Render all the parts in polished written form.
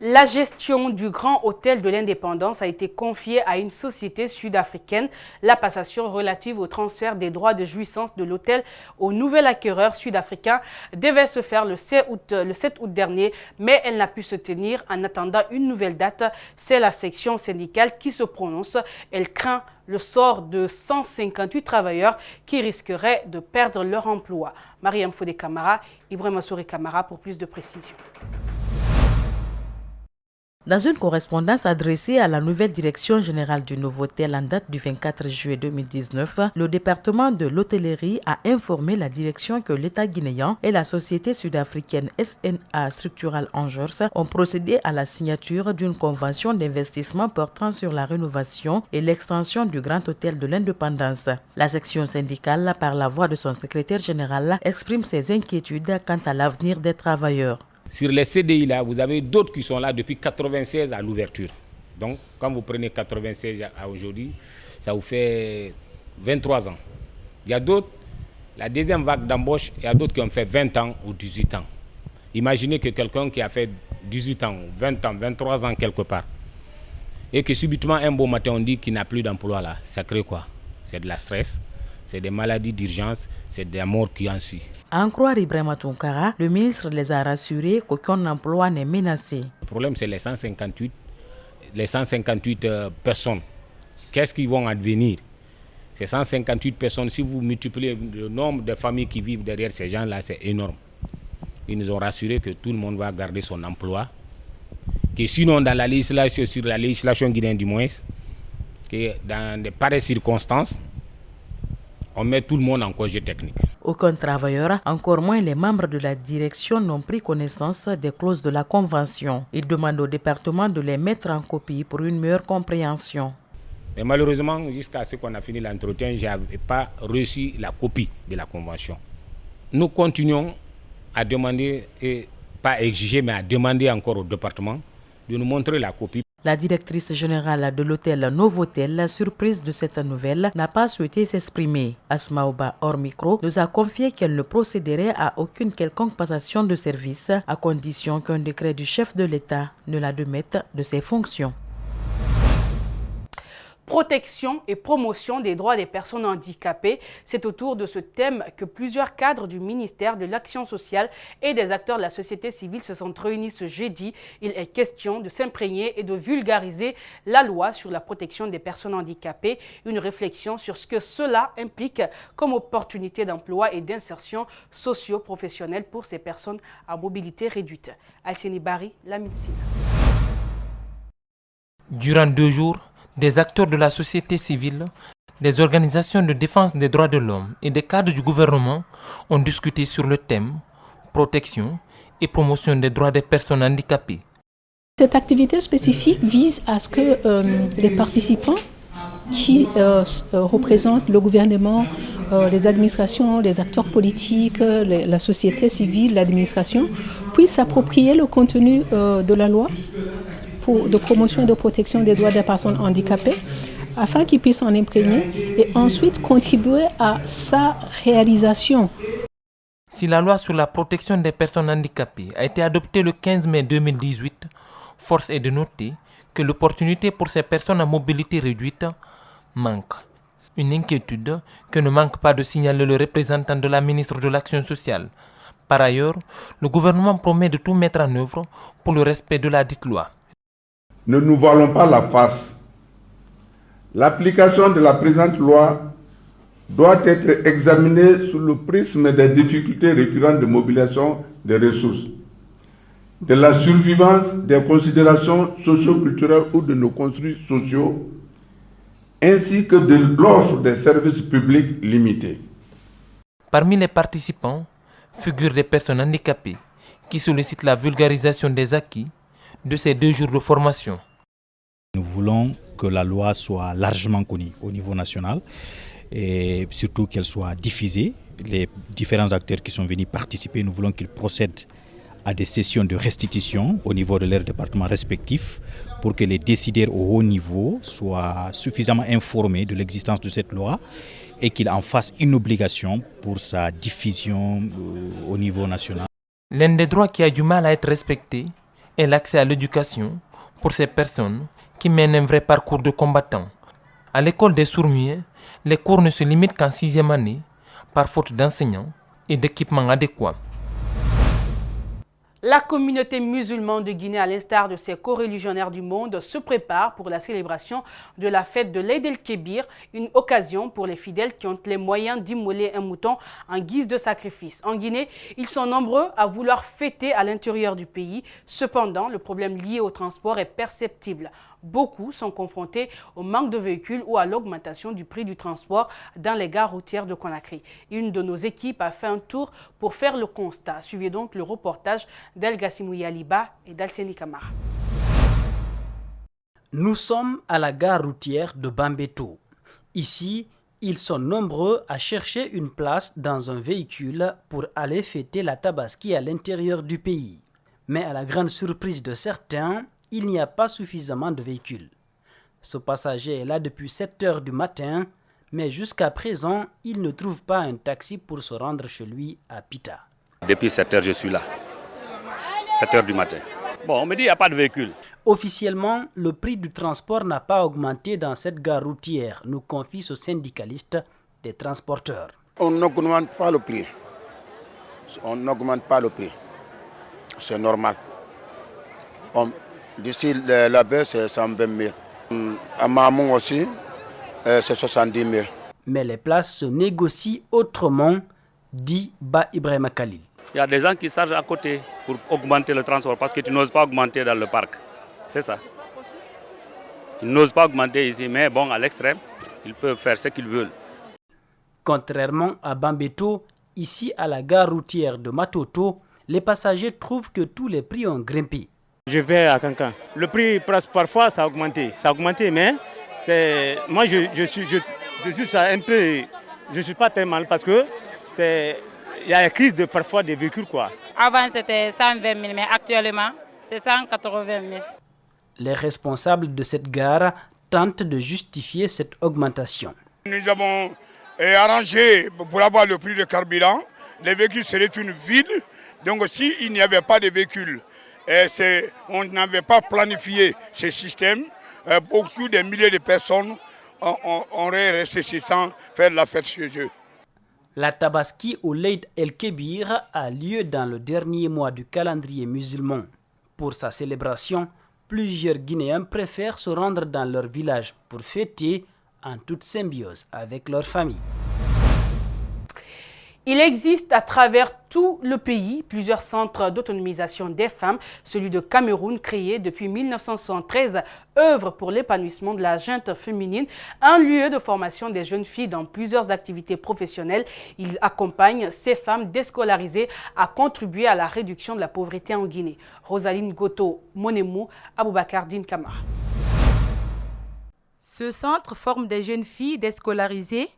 La gestion du Grand Hôtel de l'Indépendance a été confiée à une société sud-africaine. La passation relative au transfert des droits de jouissance de l'hôtel au nouvel acquéreur sud-africain devait se faire le 7 août dernier, mais elle n'a pu se tenir en attendant une nouvelle date. C'est la section syndicale qui se prononce. Elle craint le sort de 158 travailleurs qui risqueraient de perdre leur emploi. Mariam Fodé Camara, Ibrahima Souri Camara pour plus de précisions. Dans une correspondance adressée à la nouvelle direction générale du Novotel en date du 24 juillet 2019, le département de l'hôtellerie a informé la direction que l'État guinéen et la société sud-africaine SNA Structural Angers ont procédé à la signature d'une convention d'investissement portant sur la rénovation et l'extension du Grand Hôtel de l'Indépendance. La section syndicale, par la voix de son secrétaire général, exprime ses inquiétudes quant à l'avenir des travailleurs. Sur les CDI là, vous avez d'autres qui sont là depuis 1996 à l'ouverture. Donc, quand vous prenez 96 à aujourd'hui, ça vous fait 23 ans. Il y a d'autres, la deuxième vague d'embauche, il y a d'autres qui ont fait 20 ans ou 18 ans. Imaginez que quelqu'un qui a fait 18 ans, 20 ans, 23 ans quelque part, et que subitement un beau matin on dit qu'il n'a plus d'emploi là, ça crée quoi? C'est de la stress. C'est des maladies d'urgence, c'est des morts qui en suivent. À en croire Ibrahima Tounkara, le ministre les a rassurés qu'aucun emploi n'est menacé. Le problème, c'est les 158 personnes. Qu'est-ce qu'ils vont advenir? Ces 158 personnes, si vous multipliez le nombre de familles qui vivent derrière ces gens-là, c'est énorme. Ils nous ont rassuré que tout le monde va garder son emploi. Que sinon, dans la législation, sur la législation guinéenne du moins, que dans de pareilles circonstances, on met tout le monde en congé technique. Aucun travailleur, encore moins les membres de la direction, n'ont pris connaissance des clauses de la convention. Ils demandent au département de les mettre en copie pour une meilleure compréhension. Mais malheureusement, jusqu'à ce qu'on a fini l'entretien, je n'avais pas reçu la copie de la convention. Nous continuons à demander, et pas exiger, mais à demander encore au département de nous montrer la copie. La directrice générale de l'hôtel Novotel, surprise de cette nouvelle, n'a pas souhaité s'exprimer. Asmaouba, hors micro, nous a confié qu'elle ne procéderait à aucune quelconque passation de service, à condition qu'un décret du chef de l'État ne la démette de ses fonctions. Protection et promotion des droits des personnes handicapées. C'est autour de ce thème que plusieurs cadres du ministère de l'Action sociale et des acteurs de la société civile se sont réunis ce jeudi. Il est question de s'imprégner et de vulgariser la loi sur la protection des personnes handicapées. Une réflexion sur ce que cela implique comme opportunité d'emploi et d'insertion socio-professionnelle pour ces personnes à mobilité réduite. Alcini Bari, la médecine. Durant 2 jours, des acteurs de la société civile, des organisations de défense des droits de l'homme et des cadres du gouvernement ont discuté sur le thème protection et promotion des droits des personnes handicapées. Cette activité spécifique vise à ce que les participants qui représentent le gouvernement, les administrations, les acteurs politiques, la société civile, l'administration, puissent s'approprier le contenu de la loi de promotion et de protection des droits des personnes handicapées afin qu'ils puissent en imprégner et ensuite contribuer à sa réalisation. Si la loi sur la protection des personnes handicapées a été adoptée le 15 mai 2018, force est de noter que l'opportunité pour ces personnes à mobilité réduite manque. Une inquiétude que ne manque pas de signaler le représentant de la ministre de l'Action sociale. Par ailleurs, le gouvernement promet de tout mettre en œuvre pour le respect de la dite loi. Ne nous voilons pas la face. L'application de la présente loi doit être examinée sous le prisme des difficultés récurrentes de mobilisation des ressources, de la survivance des considérations socio-culturelles ou de nos construits sociaux, ainsi que de l'offre des services publics limités. Parmi les participants figurent des personnes handicapées qui sollicitent la vulgarisation des acquis de ces 2 jours de formation. Nous voulons que la loi soit largement connue au niveau national et surtout qu'elle soit diffusée. Les différents acteurs qui sont venus participer, nous voulons qu'ils procèdent à des sessions de restitution au niveau de leurs départements respectifs pour que les décideurs au haut niveau soient suffisamment informés de l'existence de cette loi et qu'ils en fassent une obligation pour sa diffusion au niveau national. L'un des droits qui a du mal à être respecté et l'accès à l'éducation pour ces personnes qui mènent un vrai parcours de combattants. À l'école des sourds-muets, les cours ne se limitent qu'en 6e année, par faute d'enseignants et d'équipements adéquats. La communauté musulmane de Guinée, à l'instar de ses coreligionnaires du monde, se prépare pour la célébration de la fête de l'Eid el-Kébir, une occasion pour les fidèles qui ont les moyens d'immoler un mouton en guise de sacrifice. En Guinée, ils sont nombreux à vouloir fêter à l'intérieur du pays. Cependant, le problème lié au transport est perceptible. Beaucoup sont confrontés au manque de véhicules ou à l'augmentation du prix du transport dans les gares routières de Conakry. Une de nos équipes a fait un tour pour faire le constat. Suivez donc le reportage d'El Gassimou Yaliba et d'Alseni Kamara. Nous sommes à la gare routière de Bambeto. Ici, ils sont nombreux à chercher une place dans un véhicule pour aller fêter la Tabaski à l'intérieur du pays. Mais à la grande surprise de certains, il n'y a pas suffisamment de véhicules. Ce passager est là depuis 7 heures du matin, mais jusqu'à présent, il ne trouve pas un taxi pour se rendre chez lui à Pita. Depuis 7 heures, je suis là. 7 heures du matin. Bon, on me dit qu'il n'y a pas de véhicule. Officiellement, le prix du transport n'a pas augmenté dans cette gare routière, nous confie ce syndicaliste des transporteurs. On n'augmente pas le prix. On n'augmente pas le prix. C'est normal. D'ici la baisse, c'est 120 000. À Mamou aussi, c'est 70 000. Mais les places se négocient autrement, dit Ba Ibrahima Khalil. Il y a des gens qui chargent à côté pour augmenter le transport parce que tu n'oses pas augmenter dans le parc. C'est ça. Ils n'osent pas augmenter ici, mais bon, à l'extrême, ils peuvent faire ce qu'ils veulent. Contrairement à Bambeto, ici à la gare routière de Matoto, les passagers trouvent que tous les prix ont grimpé. Je vais à Cancan. Le prix, parfois, ça a augmenté. Mais moi, je suis pas très mal parce que il y a la crise parfois des véhicules, quoi. Avant, c'était 120 000, mais actuellement, c'est 180 000. Les responsables de cette gare tentent de justifier cette augmentation. Nous avons arrangé pour avoir le prix de carburant. Les véhicules seraient une ville. Donc, s'il n'y avait pas de véhicules, on n'avait pas planifié ce système, beaucoup de milliers de personnes auraient resté sans faire la fête chez eux. La Tabaski ou l'Eid el-Kébir a lieu dans le dernier mois du calendrier musulman. Pour sa célébration, plusieurs Guinéens préfèrent se rendre dans leur village pour fêter en toute symbiose avec leur famille. Il existe à travers tout le pays plusieurs centres d'autonomisation des femmes. Celui de Cameroun, créé depuis 1973, œuvre pour l'épanouissement de la gente féminine, un lieu de formation des jeunes filles dans plusieurs activités professionnelles. Il accompagne ces femmes déscolarisées à contribuer à la réduction de la pauvreté en Guinée. Rosaline Goto Monemou, Aboubakar Din Kamara. Ce centre forme des jeunes filles déscolarisées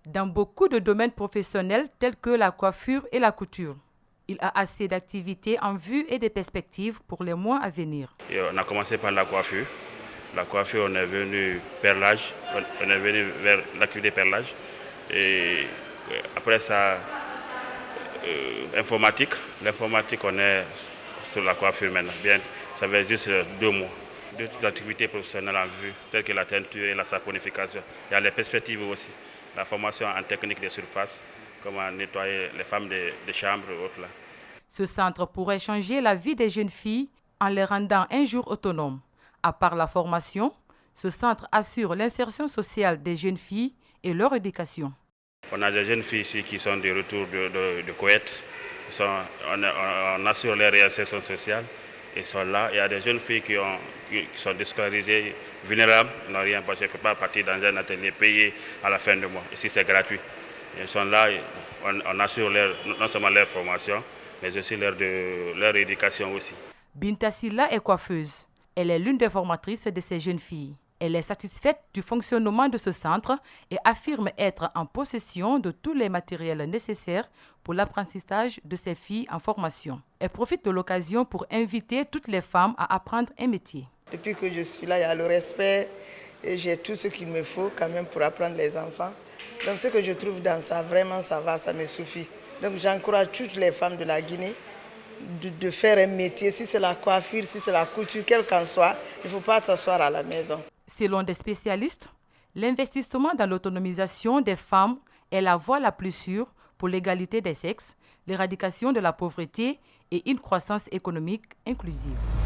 dans beaucoup de domaines professionnels tels que la coiffure et la couture. Il a assez d'activités en vue et des perspectives pour les mois à venir. Et on a commencé par la coiffure. La coiffure, on est venu perlage, on est venu vers l'activité perlage. Et après ça, informatique. L'informatique, on est sur la coiffure maintenant. Bien, ça fait juste 2 mois. D'autres activités professionnelles en vue, telles que la teinture et la saponification. Il y a les perspectives aussi. La formation en technique de surface, comment nettoyer les femmes des chambres et autres là. Ce centre pourrait changer la vie des jeunes filles en les rendant un jour autonomes. À part la formation, ce centre assure l'insertion sociale des jeunes filles et leur éducation. On a des jeunes filles ici qui sont de retour de Koweït. On assure leur réinsertion sociale. Ils sont là. Il y a des jeunes filles qui sont déscolarisées, vulnérables, n'ont rien parce qu'elles ne peuvent pas partir dans un atelier payé à la fin du mois. Ici, c'est gratuit. Ils sont là, on assure non seulement leur formation, mais aussi leur éducation aussi. Binta Silla est coiffeuse. Elle est l'une des formatrices de ces jeunes filles. Elle est satisfaite du fonctionnement de ce centre et affirme être en possession de tous les matériels nécessaires pour l'apprentissage de ces filles en formation. Elle profite de l'occasion pour inviter toutes les femmes à apprendre un métier. Depuis que je suis là, il y a le respect et j'ai tout ce qu'il me faut quand même pour apprendre les enfants. Donc ce que je trouve dans ça, vraiment ça va, ça me suffit. Donc j'encourage toutes les femmes de la Guinée de faire un métier, si c'est la coiffure, si c'est la couture, quel qu'en soit, il ne faut pas s'asseoir à la maison. Selon des spécialistes, l'investissement dans l'autonomisation des femmes est la voie la plus sûre pour l'égalité des sexes, l'éradication de la pauvreté et une croissance économique inclusive.